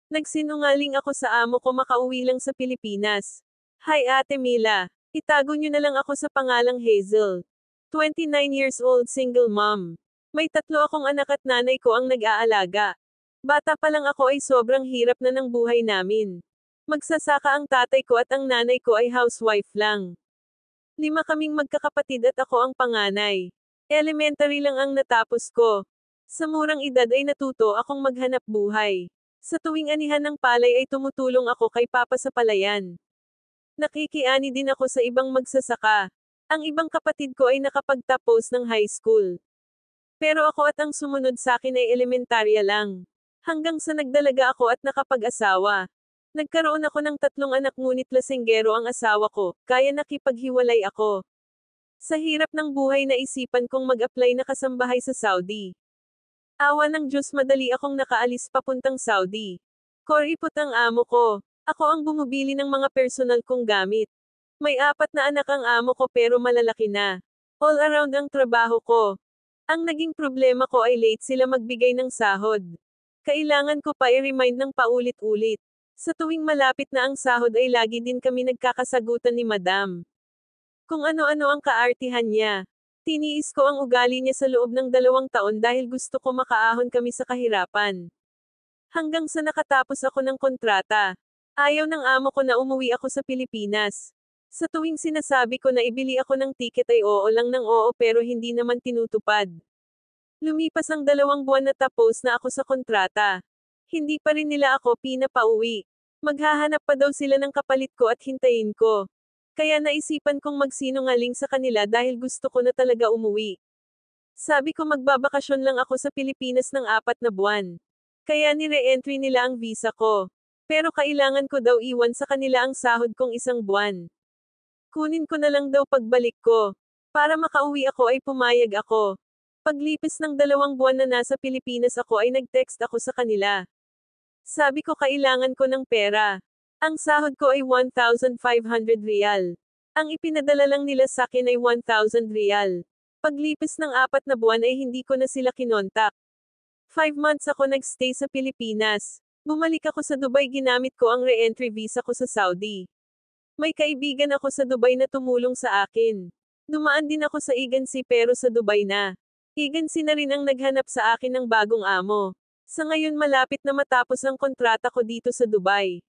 Nagsinungaling ako sa amo ko makauwi lang sa Pilipinas. Hi Ate Mila. Itago niyo na lang ako sa pangalang Hazel. 29 years old single mom. May 3 akong anak at nanay ko ang nag-aalaga. Bata pa lang ako ay sobrang hirap na ng buhay namin. Magsasaka ang tatay ko at ang nanay ko ay housewife lang. 5 kaming magkakapatid at ako ang panganay. Elementary lang ang natapos ko. Sa murang edad ay natuto akong maghanap buhay. Sa tuwing anihan ng palay ay tumutulong ako kay Papa sa palayan. Nakikiani din ako sa ibang magsasaka. Ang ibang kapatid ko ay nakapagtapos ng high school. Pero ako at ang sumunod sa akin ay elementarya lang. Hanggang sa nagdalaga ako at nakapag-asawa. Nagkaroon ako ng 3 anak ngunit lasenggero ang asawa ko, kaya nakipaghiwalay ako. Sa hirap ng buhay naisipan kong mag-apply na kasambahay sa Saudi. Awa ng Diyos madali akong nakaalis papuntang Saudi. Koripot ang amo ko. Ako ang bumubili ng mga personal kong gamit. May 4 na anak ang amo ko pero malalaki na. All around ang trabaho ko. Ang naging problema ko ay late sila magbigay ng sahod. Kailangan ko pa i-remind ng paulit-ulit. Sa tuwing malapit na ang sahod ay lagi din kami nagkakasagutan ni Madam. Kung ano-ano ang kaartihan niya. Tiniis ko ang ugali niya sa loob ng 2 taon dahil gusto ko makaahon kami sa kahirapan. Hanggang sa nakatapos ako ng kontrata. Ayaw ng amo ko na umuwi ako sa Pilipinas. Sa tuwing sinasabi ko na ibili ako ng tiket ay oo lang ng oo pero hindi naman tinutupad. Lumipas ang 2 buwan na tapos na ako sa kontrata. Hindi pa rin nila ako pinapauwi. Maghahanap pa daw sila ng kapalit ko at hintayin ko. Kaya naisipan kong magsinungaling sa kanila dahil gusto ko na talaga umuwi. Sabi ko magbabakasyon lang ako sa Pilipinas ng 4 na buwan. Kaya ni-re-entry nila ang visa ko. Pero kailangan ko daw iwan sa kanila ang sahod kong 1 buwan. Kunin ko na lang daw pagbalik ko. Para makauwi ako ay pumayag ako. Paglipas ng 2 buwan na nasa Pilipinas ako ay nag-text ako sa kanila. Sabi ko kailangan ko ng pera. Ang sahod ko ay 1,500 riyal. Ang ipinadala lang nila sa akin ay 1,000 riyal. Paglipas ng 4 na buwan ay hindi ko na sila kinontak. 5 months ako nagstay sa Pilipinas. Bumalik ako sa Dubai ginamit ko ang re-entry visa ko sa Saudi. May kaibigan ako sa Dubai na tumulong sa akin. Dumaan din ako sa agency pero sa Dubai na. Agency na rin ang naghanap sa akin ng bagong amo. Sa ngayon malapit na matapos ang kontrata ko dito sa Dubai.